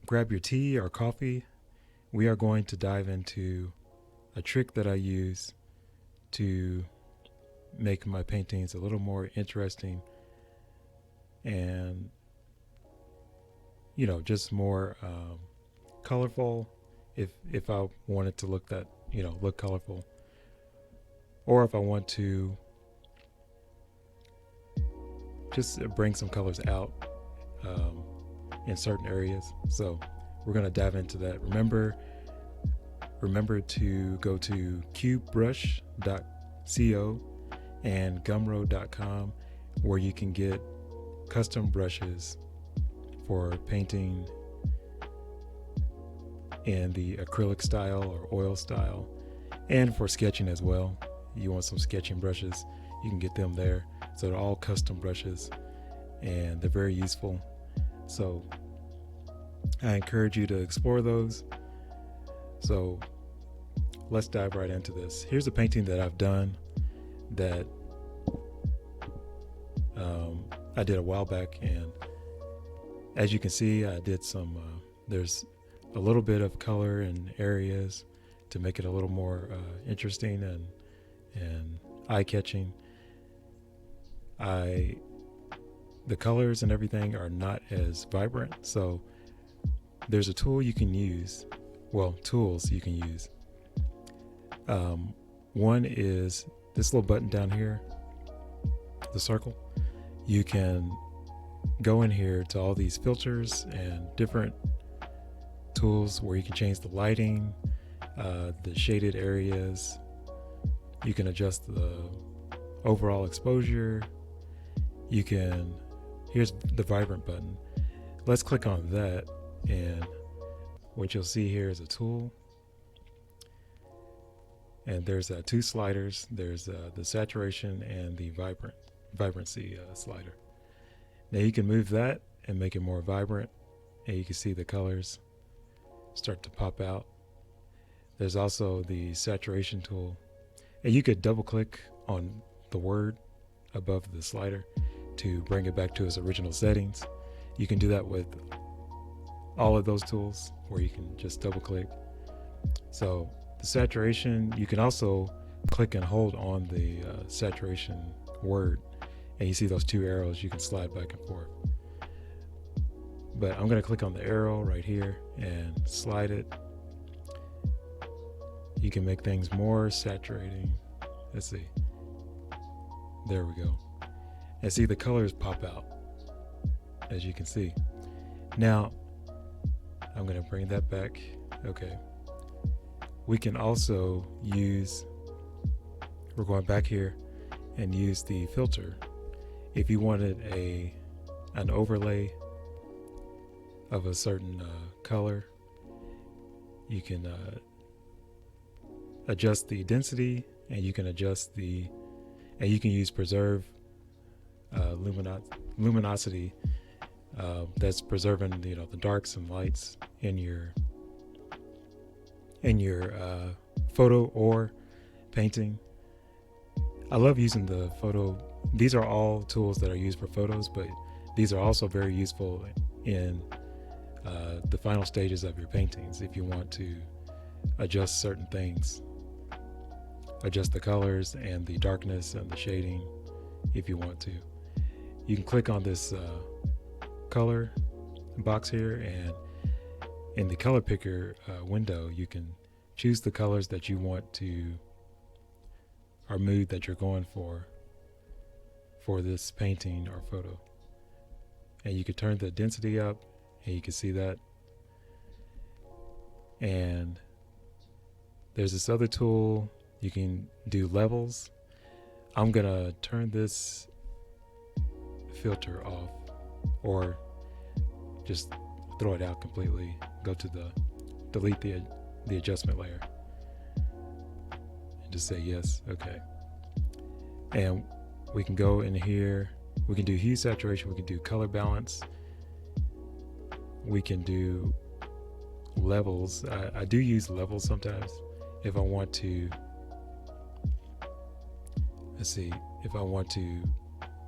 grab your tea or coffee. We are going to dive into a trick that I use to make my paintings a little more interesting and, just more colorful if I want it to look colorful, or if I want to just bring some colors out in certain areas. So we're going to dive into that. Remember to go to cubebrush.co and gumroad.com, where you can get custom brushes for painting in the acrylic style or oil style, and for sketching as well. You want some sketching brushes, you can get them there. So they're all custom brushes and they're very useful. So I encourage you to explore those. So let's dive right into this. Here's a painting that I've done that I did a while back, and as you can see, I did some there's a little bit of color in areas to make it a little more interesting and eye-catching. The colors and everything are not as vibrant, so there's a tool you can use. Well, tools you can use. One is this little button down here, the circle. You can go in here to all these filters and different tools where you can change the lighting, the shaded areas. You can adjust the overall exposure. Here's the vibrant button. Let's click on that, and what you'll see here is a tool. And there's two sliders. There's the saturation and the vibrancy slider. Now you can move that and make it more vibrant, and you can see the colors start to pop out. There's also the saturation tool, and you could double click on the word above the slider to bring it back to its original settings. You can do that with all of those tools, where you can just double click. So the saturation, you can also click and hold on the saturation word, and you see those two arrows. You can slide back and forth. But I'm going to click on the arrow right here and slide it. You can make things more saturating. Let's see. There we go. And see the colors pop out, as you can see. Now, I'm going to bring that back. Okay. We can also we're going back here and use the filter. If you wanted an overlay of a certain color, you can adjust the density, and you can you can use preserve luminosity. That's preserving the darks and lights in your photo or painting. I love using the photo. These are all tools that are used for photos, but these are also very useful in the final stages of your paintings. If you want to adjust certain things, adjust the colors and the darkness and the shading, if you want to. You can click on this color box here, and in the color picker window, you can choose the colors that you want to, or mood that you're going for this painting or photo. And you can turn the density up, and you can see that. And there's this other tool. You can do levels. I'm gonna turn this filter off, or just throw it out completely. Go to delete the adjustment layer, and just say yes. Okay. And we can go in here. We can do hue saturation. We can do color balance. We can do levels. I do use levels sometimes if I want to. Let's see, if I want to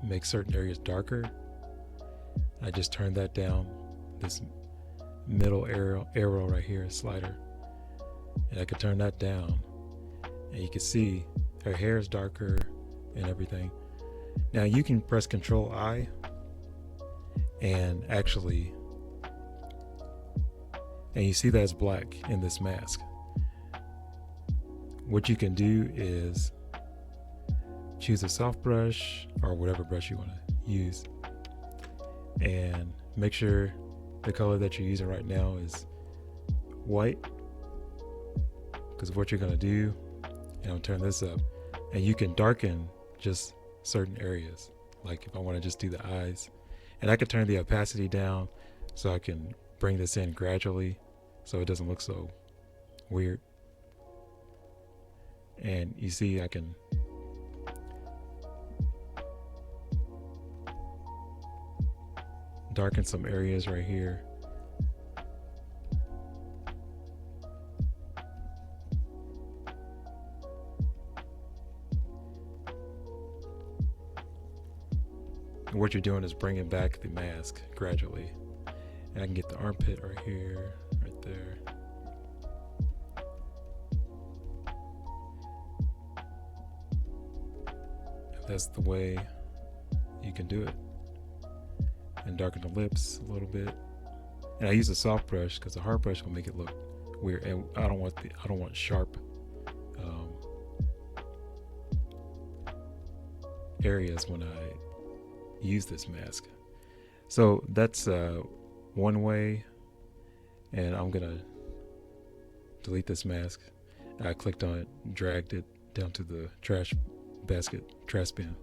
make certain areas darker, I just turn that down, this middle arrow right here, slider, and I could turn that down, and you can see her hair is darker and everything. Now you can press Control I and actually, and you see that it's black in this mask. What you can do is choose a soft brush or whatever brush you want to use, and make sure the color that you're using right now is white, because what you're going to do, and I'll turn this up, and you can darken just certain areas. Like if I want to just do the eyes, and I can turn the opacity down so I can bring this in gradually so it doesn't look so weird. And you see I can darken some areas right here. And what you're doing is bringing back the mask gradually. And I can get the armpit right here, right there. That's the way you can do it. And darken the lips a little bit. And I use a soft brush because the hard brush will make it look weird. And I don't want sharp areas when I use this mask. So that's one way. And I'm gonna delete this mask. I clicked on it, dragged it down to the trash bin.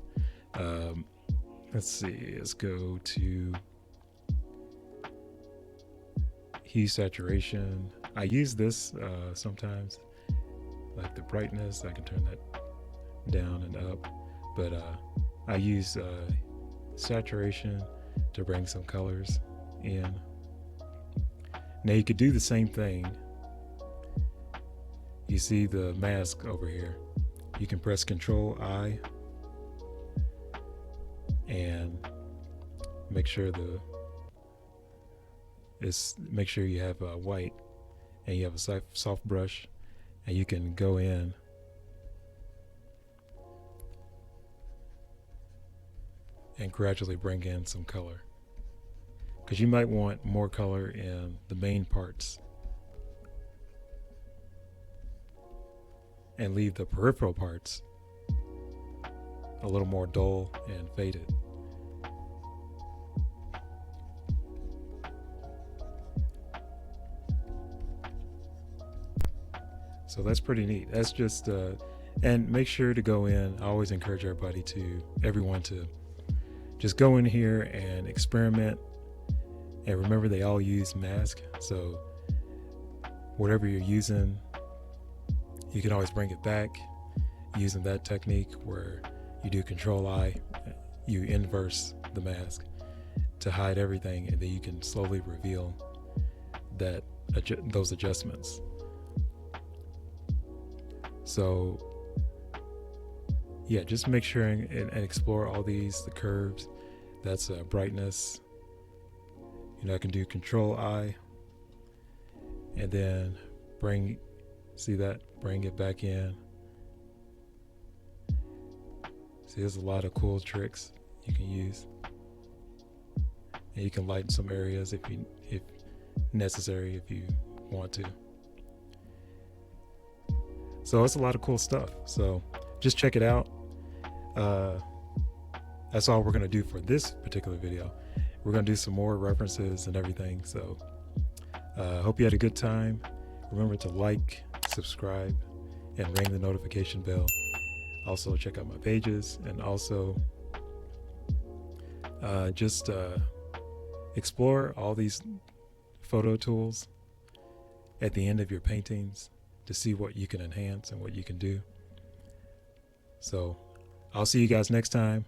Let's see, let's go to hue saturation. I use this sometimes, like the brightness, I can turn that down and up, but I use saturation to bring some colors in. Now you could do the same thing. You see the mask over here. You can press Control I and make sure you have white, and you have a soft brush, and you can go in and gradually bring in some color, because you might want more color in the main parts and leave the peripheral parts a little more dull and faded. So that's pretty neat. That's just and make sure to go in. I always encourage everyone to just go in here and experiment, and remember they all use mask, so whatever you're using, you can always bring it back using that technique where you do Control I, you inverse the mask to hide everything, and then you can slowly reveal those adjustments. So yeah, just make sure and explore all the curves. That's brightness. I can do Control I and then bring it back in. See, there's a lot of cool tricks you can use, and you can lighten some areas if necessary, if you want to. So it's a lot of cool stuff. So just check it out. That's all we're going to do for this particular video. We're going to do some more references and everything. So hope you had a good time. Remember to like, subscribe, and ring the notification bell. Also check out my pages, and also just explore all these photo tools at the end of your paintings to see what you can enhance and what you can do. So I'll see you guys next time.